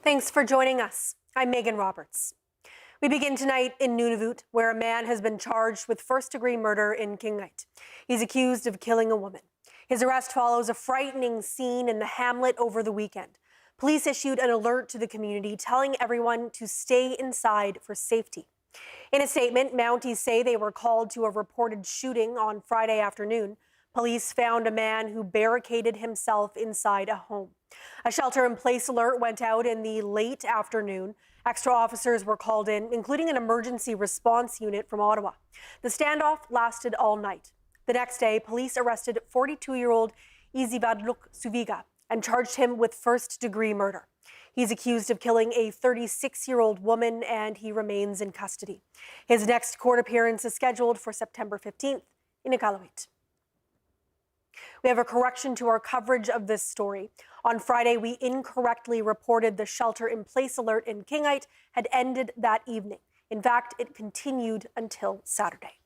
Thanks for joining us. I'm Megan Roberts. We begin tonight in Nunavut, where a man has been charged with first-degree murder in Qinghai. He's accused of killing a woman. His arrest follows a frightening scene in the hamlet over the weekend. Police issued an alert to the community, telling everyone to stay inside for safety. In a statement, Mounties say they were called to a reported shooting on Friday afternoon. Police found a man who barricaded himself inside a home. A shelter-in-place alert went out in the late afternoon. Extra officers were called in, including an emergency response unit from Ottawa. The standoff lasted all night. The next day, police arrested 42-year-old Izibadluk Suviga and charged him with first-degree murder. He's accused of killing a 36-year-old woman, and he remains in custody. His next court appearance is scheduled for September 15th in Iqaluit. We have a correction to our coverage of this story. On Friday, we incorrectly reported the shelter-in-place alert in Qinghai had ended that evening. In fact, it continued until Saturday.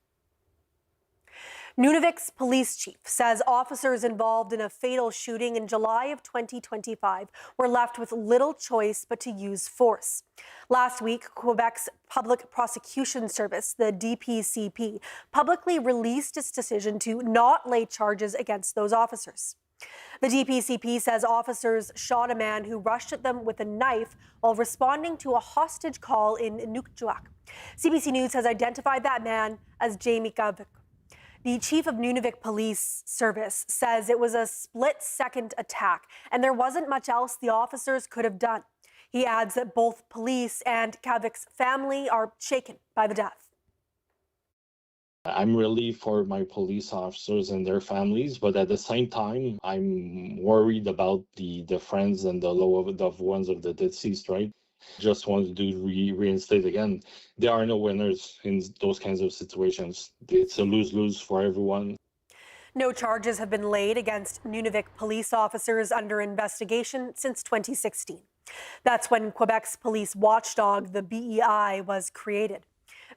Nunavut's police chief says officers involved in a fatal shooting in July of 2025 were left with little choice but to use force. Last week, Quebec's Public Prosecution Service, the DPCP, publicly released its decision to not lay charges against those officers. The DPCP says officers shot a man who rushed at them with a knife while responding to a hostage call in Inukjuak. CBC News has identified that man as Jamie Kavik. The chief of Nunavut Police Service says it was a split-second attack, and there wasn't much else the officers could have done. He adds that both police and Kavik's family are shaken by the death. I'm relieved for my police officers and their families, but at the same time, I'm worried about the friends and the loved ones of the deceased, right? Just want to reinstate again, there are no winners in those kinds of situations. It's a lose-lose for everyone. No charges have been laid against Nunavut police officers under investigation since 2016. That's when Quebec's police watchdog, the BEI, was created.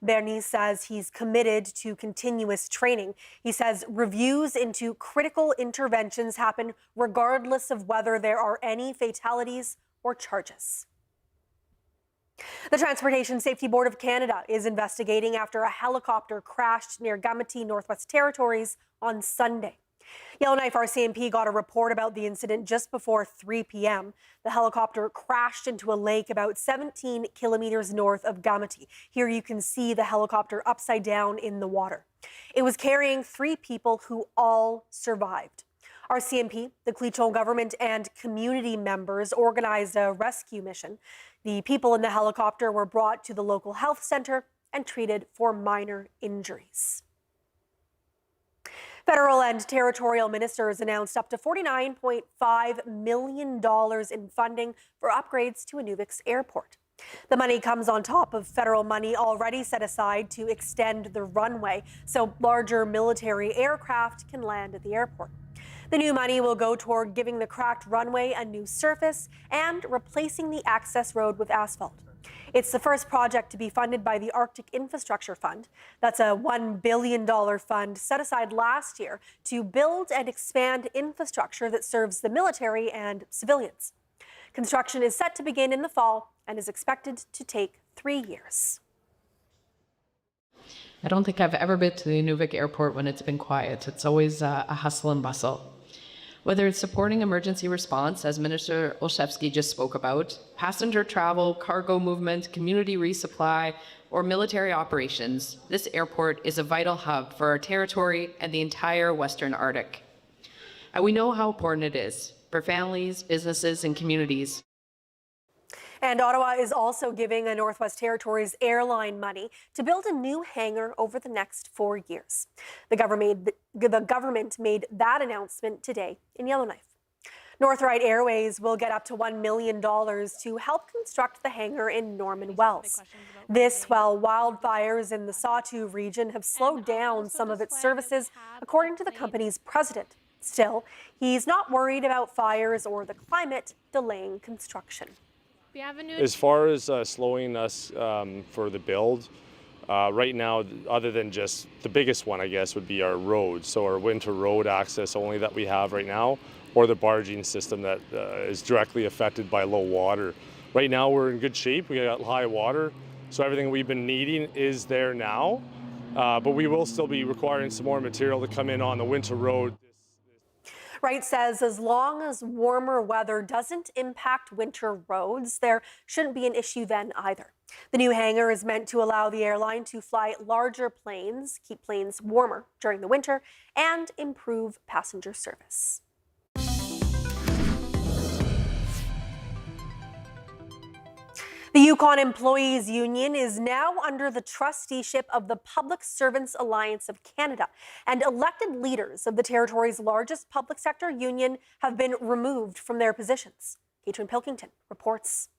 Bernie says he's committed to continuous training. He says reviews into critical interventions happen regardless of whether there are any fatalities or charges. The Transportation Safety Board of Canada is investigating after a helicopter crashed near Gameti, Northwest Territories on Sunday. Yellowknife RCMP got a report about the incident just before 3 p.m. The helicopter crashed into a lake about 17 kilometers north of Gameti. Here you can see the helicopter upside down in the water. It was carrying 3 people who all survived. RCMP, the Cleachon government, and community members organized a rescue mission. The people in the helicopter were brought to the local health center and treated for minor injuries. Federal and territorial ministers announced up to $49.5 million in funding for upgrades to Inuvuk's airport. The money comes on top of federal money already set aside to extend the runway so larger military aircraft can land at the airport. The new money will go toward giving the cracked runway a new surface and replacing the access road with asphalt. It's the first project to be funded by the Arctic Infrastructure Fund. That's a $1 billion fund set aside last year to build and expand infrastructure that serves the military and civilians. Construction is set to begin in the fall and is expected to take 3 years. I don't think I've ever been to the Inuvik airport when it's been quiet. It's always a hustle and bustle. Whether it's supporting emergency response, as Minister Olszewski just spoke about, passenger travel, cargo movement, community resupply, or military operations, this airport is a vital hub for our territory and the entire Western Arctic. And we know how important it is for families, businesses, and communities. And Ottawa is also giving a Northwest Territories airline money to build a new hangar over the next 4 years. The government made that announcement today in Yellowknife. Northright Airways will get up to $1 million to help construct the hangar in Norman Wells. This while wildfires in the Sawtooth region have slowed down some of its services, according to the company's president. Still, he's not worried about fires or the climate delaying construction. As far as slowing us for the build, right now, other than just the biggest one, I guess, would be our roads. So our winter road access only that we have right now, or the barging system that is directly affected by low water. Right now we're in good shape. We got high water, so everything we've been needing is there now. But we will still be requiring some more material to come in on the winter road. Wright says as long as warmer weather doesn't impact winter roads, there shouldn't be an issue then either. The new hangar is meant to allow the airline to fly larger planes, keep planes warmer during the winter, and improve passenger service. The Yukon Employees Union is now under the trusteeship of the Public Servants Alliance of Canada, and elected leaders of the territory's largest public sector union have been removed from their positions. Catherine Pilkington reports.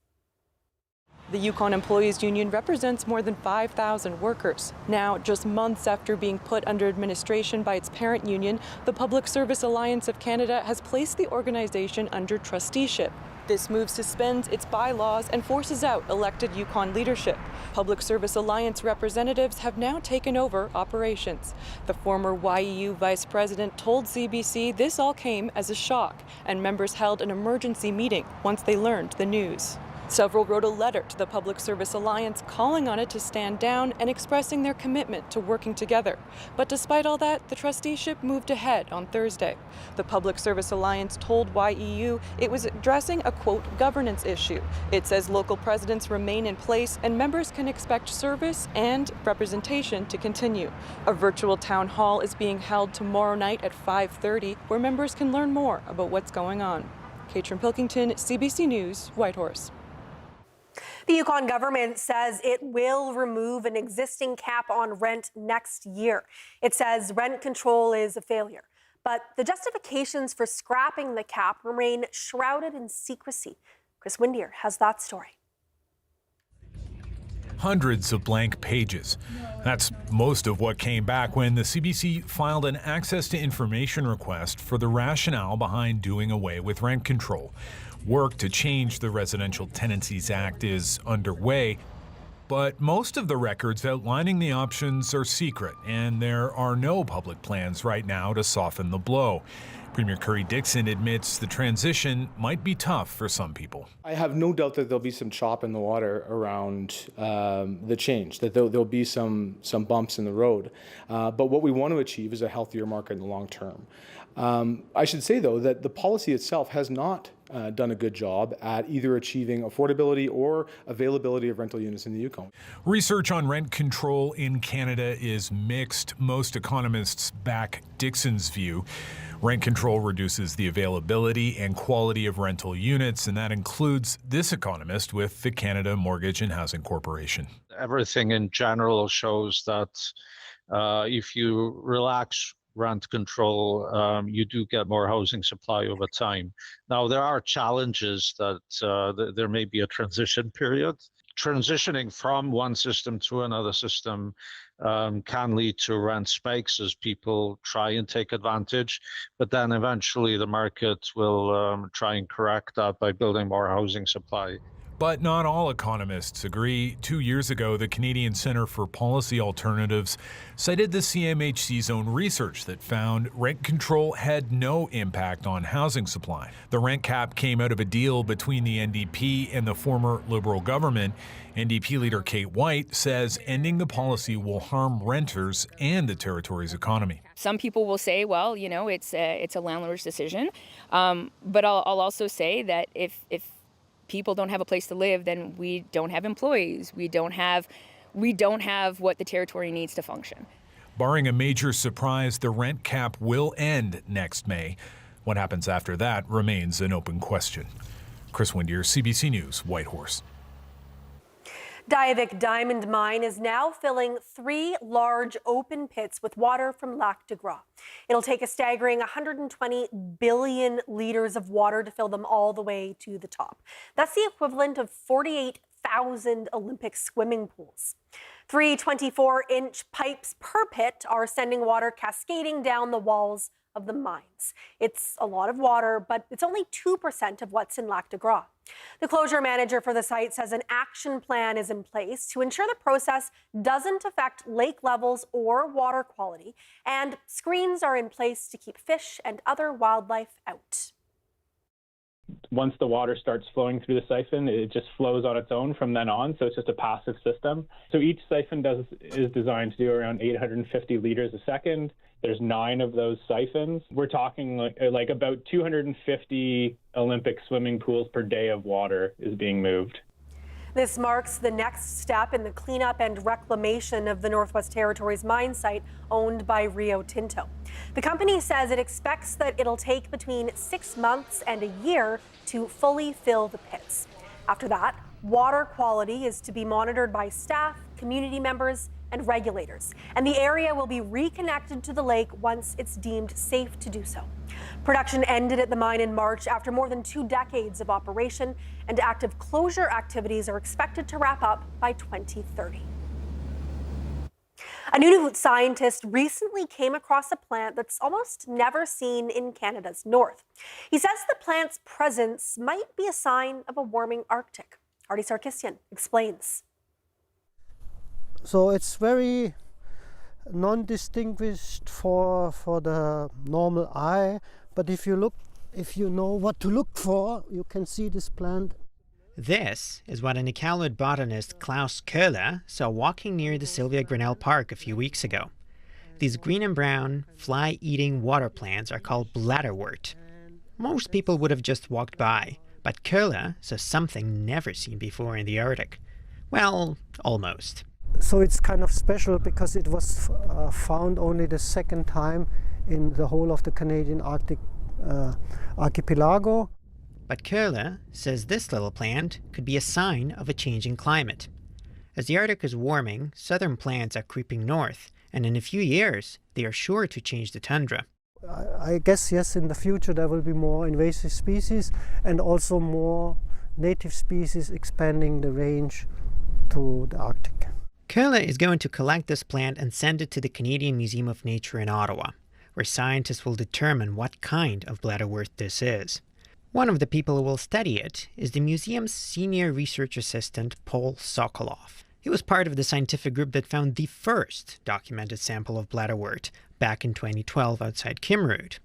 The Yukon Employees Union represents more than 5,000 workers. Now, just months after being put under administration by its parent union, the Public Service Alliance of Canada has placed the organization under trusteeship. This move suspends its bylaws and forces out elected Yukon leadership. Public Service Alliance representatives have now taken over operations. The former YEU vice president told CBC this all came as a shock, and members held an emergency meeting once they learned the news. Several wrote a letter to the Public Service Alliance calling on it to stand down and expressing their commitment to working together. But despite all that, the trusteeship moved ahead on Thursday. The Public Service Alliance told YEU it was addressing a, quote, governance issue. It says local presidents remain in place and members can expect service and representation to continue. A virtual town hall is being held tomorrow night at 5:30, where members can learn more about what's going on. Catherine Pilkington, CBC News, Whitehorse. The Yukon government says it will remove an existing cap on rent next year. It says rent control is a failure, but the justifications for scrapping the cap remain shrouded in secrecy. Chris Windier has that story. Hundreds of blank pages. That's most of what came back when the CBC filed an access to information request for the rationale behind doing away with rent control. Work to change the Residential Tenancies Act is underway, but most of the records outlining the options are secret, and there are no public plans right now to soften the blow. Premier Curry-Dixon admits the transition might be tough for some people. I have no doubt that there'll be some chop in the water around the change, that there'll be some bumps in the road. But what we want to achieve is a healthier market in the long term. I should say, though, that the policy itself has not done a good job at either achieving affordability or availability of rental units in the Yukon. Research on rent control in Canada is mixed. Most economists back Dixon's view. Rent control reduces the availability and quality of rental units, and that includes this economist with the Canada Mortgage and Housing Corporation. Everything in general shows that if you relax rent control, you do get more housing supply over time. Now, there are challenges that there may be a transition period. Transitioning from one system to another system can lead to rent spikes as people try and take advantage, but then eventually the market will try and correct that by building more housing supply. But not all economists agree. 2 years ago, the Canadian Centre for Policy Alternatives cited the CMHC's own research that found rent control had no impact on housing supply. The rent cap came out of a deal between the NDP and the former Liberal government. NDP leader Kate White says ending the policy will harm renters and the territory's economy. Some people will say, well, you know, it's a landlord's decision. But I'll also say that if people don't have a place to live, then we don't have employees. We don't have what the territory needs to function. Barring a major surprise, the rent cap will end next May. What happens after that remains an open question. Chris Windier, CBC News, Whitehorse. Diavik Diamond Mine is now filling 3 large open pits with water from Lac de Gras. It'll take a staggering 120 billion litres of water to fill them all the way to the top. That's the equivalent of 48,000 Olympic swimming pools. 3 24-inch pipes per pit are sending water cascading down the walls of the mines. It's a lot of water, but it's only 2% of what's in Lac de Gras. The closure manager for the site says an action plan is in place to ensure the process doesn't affect lake levels or water quality, and screens are in place to keep fish and other wildlife out. Once the water starts flowing through the siphon, it just flows on its own from then on. So it's just a passive system. So each siphon is designed to do around 850 liters a second. There's 9 of those siphons. We're talking like about 250 Olympic swimming pools per day of water is being moved. This marks the next step in the cleanup and reclamation of the Northwest Territories mine site owned by Rio Tinto. The company says it expects that it'll take between 6 months and a year to fully fill the pits. After that, water quality is to be monitored by staff, community members, and regulators, and the area will be reconnected to the lake once it's deemed safe to do so. Production ended at the mine in March after more than 2 decades of operation, and active closure activities are expected to wrap up by 2030. A Nunavut scientist recently came across a plant that's almost never seen in Canada's north. He says the plant's presence might be a sign of a warming Arctic. Artie Sarkisian explains. So it's very non-distinguished for the normal eye, but if you know what to look for, you can see this plant. This is what an Iqaluit botanist, Klaus Köhler, saw walking near the Sylvia Grinnell Park a few weeks ago. These green and brown, fly-eating water plants are called bladderwort. Most people would have just walked by, but Köhler saw something never seen before in the Arctic. Well, almost. So it's kind of special because it was found only the second time in the whole of the Canadian Arctic archipelago. But Köhler says this little plant could be a sign of a changing climate. As the Arctic is warming, southern plants are creeping north, and in a few years, they are sure to change the tundra. I guess, yes, in the future there will be more invasive species and also more native species expanding the range to the Arctic. Köhler is going to collect this plant and send it to the Canadian Museum of Nature in Ottawa, where scientists will determine what kind of bladderwort this is. One of the people who will study it is the museum's senior research assistant, Paul Sokolov. He was part of the scientific group that found the first documented sample of bladderwort back in 2012 outside Kimrud.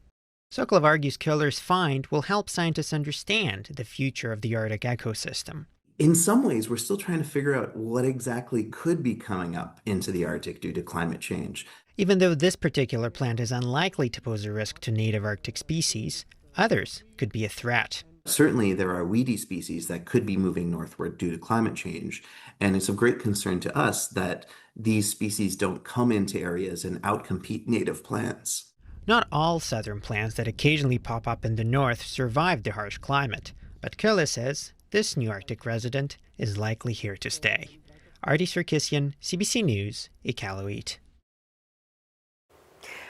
Sokolov argues Köhler's find will help scientists understand the future of the Arctic ecosystem. In some ways, we're still trying to figure out what exactly could be coming up into the Arctic due to climate change. Even though this particular plant is unlikely to pose a risk to native Arctic species, others could be a threat. Certainly, there are weedy species that could be moving northward due to climate change, and it's of great concern to us that these species don't come into areas and outcompete native plants. Not all southern plants that occasionally pop up in the north survive the harsh climate, but Köhler says this new Arctic resident is likely here to stay. Artie Sarkisian, CBC News, Iqaluit.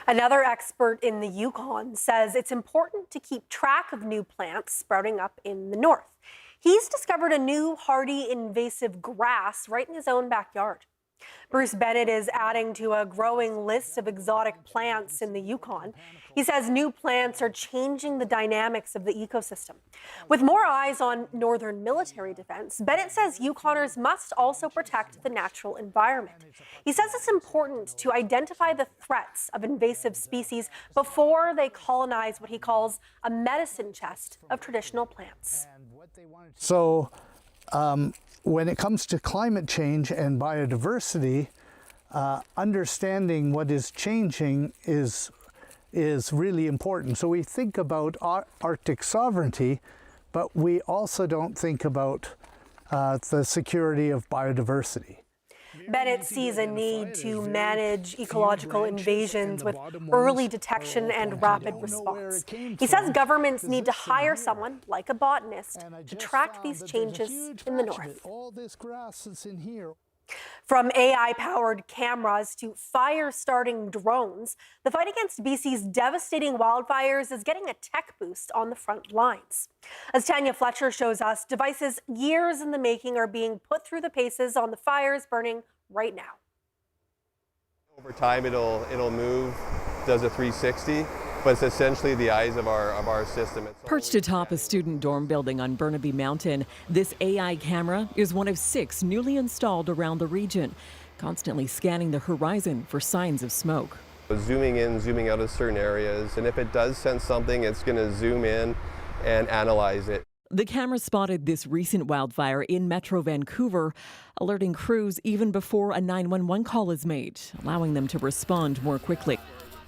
Another expert in the Yukon says it's important to keep track of new plants sprouting up in the north. He's discovered a new hardy invasive grass right in his own backyard. Bruce Bennett is adding to a growing list of exotic plants in the Yukon. He says new plants are changing the dynamics of the ecosystem. With more eyes on northern military defense, Bennett says Yukoners must also protect the natural environment. He says it's important to identify the threats of invasive species before they colonize what he calls a medicine chest of traditional plants. So, when it comes to climate change and biodiversity, understanding what is changing is really important. So we think about Arctic sovereignty, but we also don't think about the security of biodiversity. Bennett sees a need to manage ecological invasions with early detection and rapid response. He says governments need to hire someone, like a botanist, to track these changes in the north. From AI-powered cameras to fire-starting drones, the fight against BC's devastating wildfires is getting a tech boost on the front lines. As Tanya Fletcher shows us, devices years in the making are being put through the paces on the fires burning right now. Over time, it'll move, does a 360, but it's essentially the eyes of our system. Perched atop a student dorm building on Burnaby Mountain, this AI camera is one of 6 newly installed around the region, constantly scanning the horizon for signs of smoke. Zooming in, zooming out of certain areas, and if it does sense something, it's going to zoom in and analyze it. The camera spotted this recent wildfire in Metro Vancouver, alerting crews even before a 911 call is made, allowing them to respond more quickly.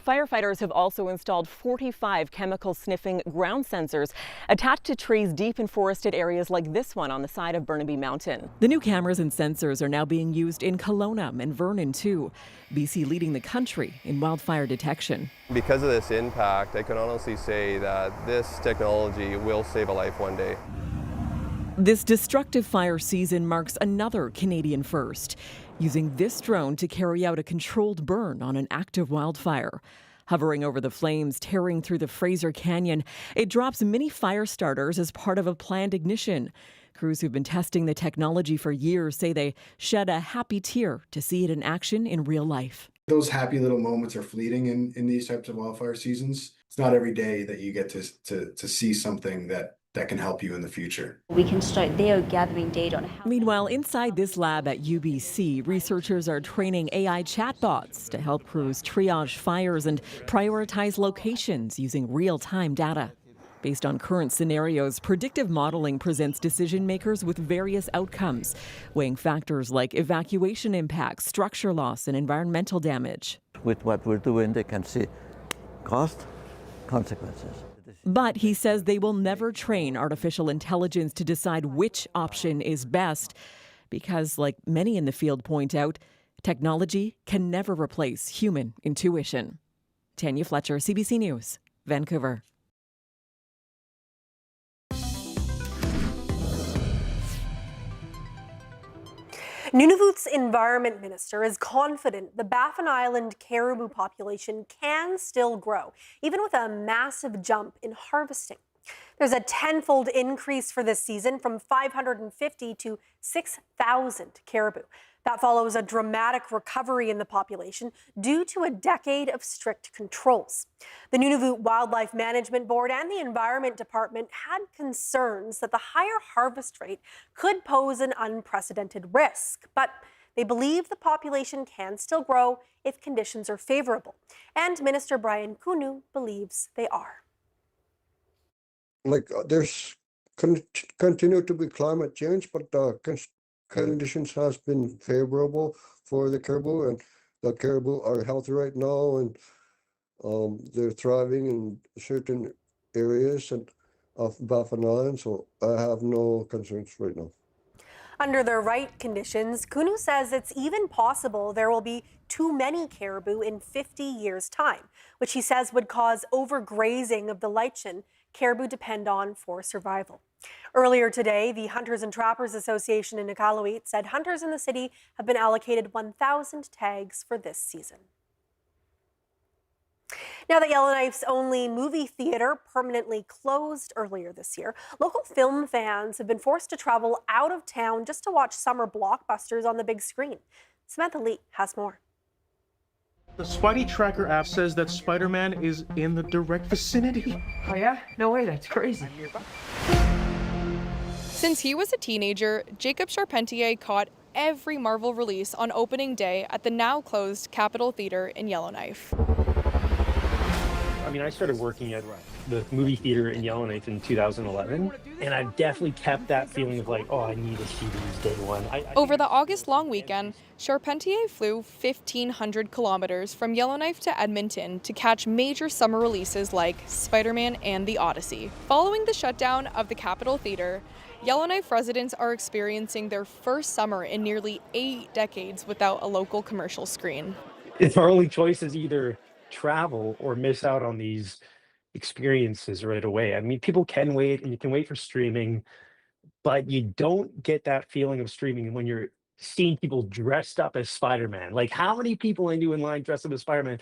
Firefighters have also installed 45 chemical-sniffing ground sensors attached to trees deep in forested areas like this one on the side of Burnaby Mountain. The new cameras and sensors are now being used in Kelowna and Vernon too, BC leading the country in wildfire detection. Because of this impact, I can honestly say that this technology will save a life one day. This destructive fire season marks another Canadian first, using this drone to carry out a controlled burn on an active wildfire. Hovering over the flames tearing through the Fraser Canyon, it drops mini fire starters as part of a planned ignition. Crews who've been testing the technology for years say they shed a happy tear to see it in action in real life. Those happy little moments are fleeting in these types of wildfire seasons. It's not every day that you get to see something that can help you in the future. We can start there gathering data on how. Meanwhile, inside this lab at UBC, researchers are training AI chatbots to help crews triage fires and prioritize locations using real-time data. Based on current scenarios, predictive modeling presents decision makers with various outcomes, weighing factors like evacuation impacts, structure loss, and environmental damage. With what we're doing, they can see cost, consequences. But he says they will never train artificial intelligence to decide which option is best, because, like many in the field point out, technology can never replace human intuition. Tanya Fletcher, CBC News, Vancouver. Nunavut's environment minister is confident the Baffin Island caribou population can still grow, even with a massive jump in harvesting. There's a tenfold increase for this season from 550 to 6,000 caribou. That follows a dramatic recovery in the population due to a decade of strict controls. The Nunavut Wildlife Management Board and the Environment Department had concerns that the higher harvest rate could pose an unprecedented risk, but they believe the population can still grow if conditions are favorable. And Minister Brian Kunu believes they are. There's continue to be climate change, but conditions has been favorable for the caribou, and the caribou are healthy right now, and they're thriving in certain areas of Baffin Island, so I have no concerns right now. Under the right conditions, Kunu says it's even possible there will be too many caribou in 50 years' time, which he says would cause overgrazing of the lichen caribou depend on for survival. Earlier today, the Hunters and Trappers Association in Iqaluit said hunters in the city have been allocated 1,000 tags for this season. Now that Yellowknife's only movie theater permanently closed earlier this year, local film fans have been forced to travel out of town just to watch summer blockbusters on the big screen. Samantha Lee has more. The Spidey Tracker app says that Spider-Man is in the direct vicinity. Oh yeah? No way, that's crazy. Since he was a teenager, Jacob Charpentier caught every Marvel release on opening day at the now closed Capitol Theatre in Yellowknife. I started working at the movie theater in Yellowknife in 2011, and I've definitely kept that feeling of I need to see these day one. Over the August long weekend, Charpentier flew 1,500 kilometers from Yellowknife to Edmonton to catch major summer releases like Spider-Man and The Odyssey. Following the shutdown of the Capitol Theatre, Yellowknife residents are experiencing their first summer in nearly 8 decades without a local commercial screen. If our only choice is either travel or miss out on these experiences right away. People can wait, and you can wait for streaming, but you don't get that feeling of streaming when you're seeing people dressed up as Spider-Man. How many people I knew in line dressed up as Spider-Man?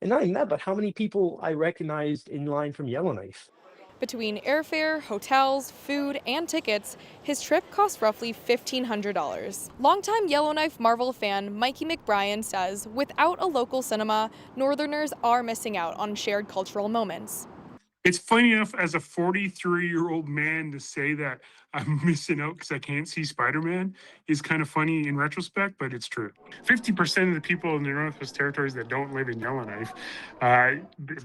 And not even that, but how many people I recognized in line from Yellowknife? Between airfare, hotels, food, and tickets, his trip cost roughly $1,500. Longtime Yellowknife Marvel fan Mikey McBrien says without a local cinema, Northerners are missing out on shared cultural moments. It's funny enough as a 43-year-old man to say that I'm missing out because I can't see Spider-Man is kind of funny in retrospect, but it's true. 50% of the people in the Northwest Territories that don't live in Yellowknife,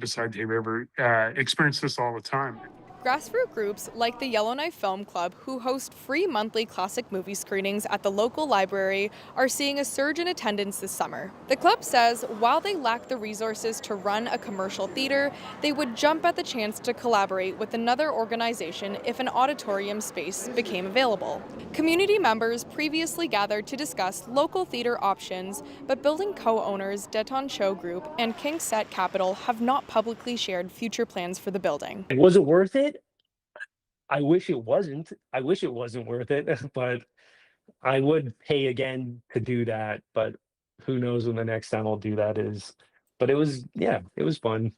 besides Hay River, experience this all the time. Grassroots groups like the Yellowknife Film Club, who host free monthly classic movie screenings at the local library, are seeing a surge in attendance this summer. The club says while they lack the resources to run a commercial theater, they would jump at the chance to collaborate with another organization if an auditorium space became available. Community members previously gathered to discuss local theater options, but building co-owners Deton Show Group and Kingset Capital have not publicly shared future plans for the building. Was it worth it? I wish it wasn't. I wish it wasn't worth it, but I would pay again to do that. But who knows when the next time I'll do that is. But it was, yeah, it was fun.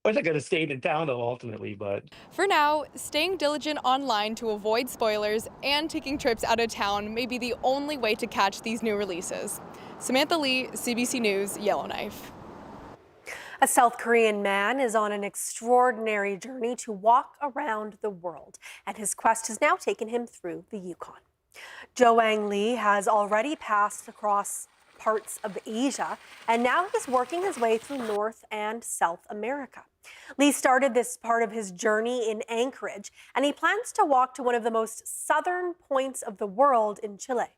I wish I could have stayed in town though, ultimately, but. For now, staying diligent online to avoid spoilers and taking trips out of town may be the only way to catch these new releases. Samantha Lee, CBC News, Yellowknife. A South Korean man is on an extraordinary journey to walk around the world, and his quest has now taken him through the Yukon. Joang Lee has already passed across parts of Asia, and now he's working his way through North and South America. Lee started this part of his journey in Anchorage, and he plans to walk to one of the most southern points of the world in Chile.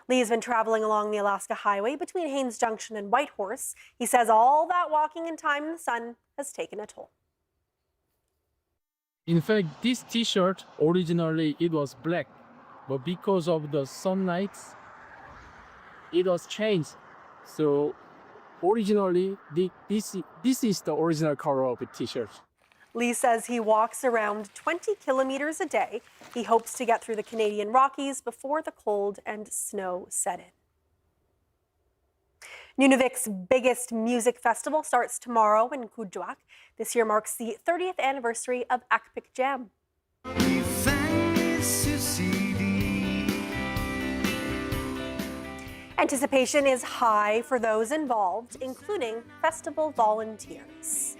Lee has been traveling along the Alaska Highway between Haines Junction and Whitehorse. He says all that walking and time in the sun has taken a toll. In fact, this t-shirt, originally it was black, but because of the sunlight, it was changed. So originally, this is the original color of the t-shirt. Lee says he walks around 20 kilometers a day. He hopes to get through the Canadian Rockies before the cold and snow set in. Nunavut's biggest music festival starts tomorrow in Kuujjuaq. This year marks the 30th anniversary of Akpik Jam. Anticipation is high for those involved, including festival volunteers.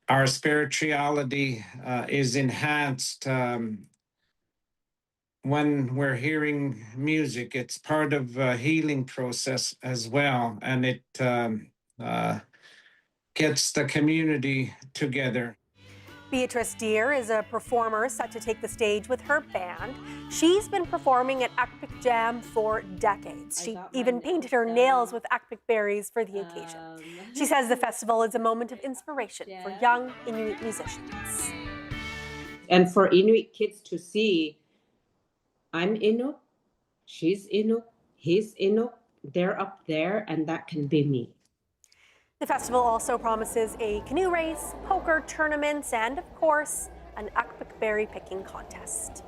Our spirituality is enhanced when we're hearing music. It's part of a healing process as well, and it gets the community together. Beatrice Deer is a performer set to take the stage with her band. She's been performing at Akpik Jam for decades. She even painted her nails with Akpik berries for the occasion. She says the festival is a moment of inspiration for young Inuit musicians. And for Inuit kids to see, I'm Inuk, she's Inuk, he's Inuk, they're up there, and that can be me. The festival also promises a canoe race, poker tournaments, and of course, an Akpik berry picking contest.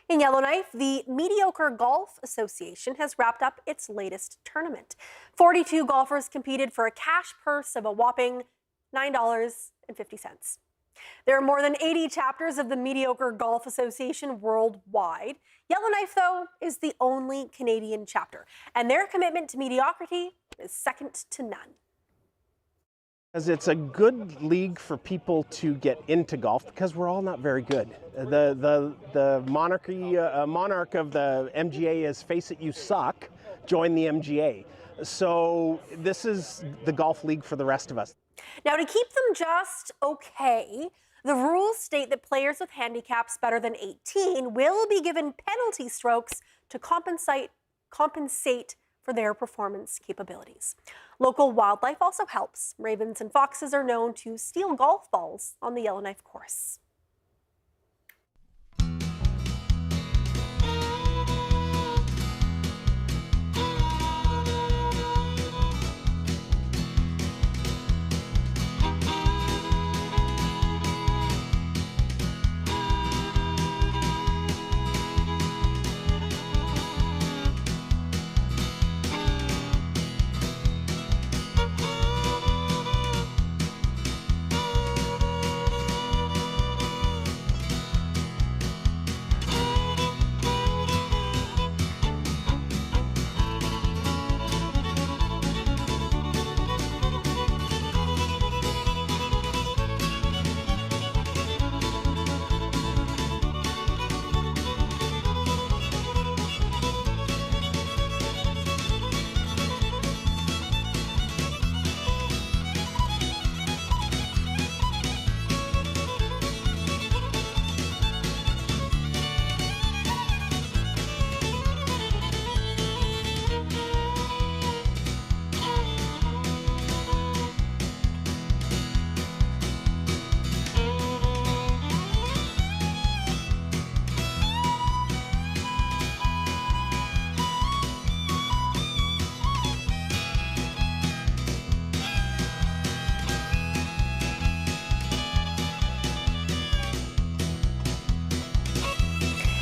In Yellowknife, the Mediocre Golf Association has wrapped up its latest tournament. 42 golfers competed for a cash purse of a whopping $9.50. There are more than 80 chapters of the Mediocre Golf Association worldwide. Yellowknife, though, is the only Canadian chapter, and their commitment to mediocrity is second to none. As it's a good league for people to get into golf because we're all not very good. The monarch of the MGA is face it, you suck, join the MGA. So this is the golf league for the rest of us. Now, to keep them just okay, the rules state that players with handicaps better than 18 will be given penalty strokes to compensate for their performance capabilities. Local wildlife also helps. Ravens and foxes are known to steal golf balls on the Yellowknife course.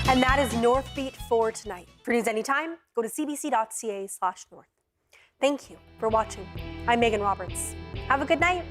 And that is Northbeat for tonight. For news anytime, go to cbc.ca/north. Thank you for watching. I'm Megan Roberts. Have a good night.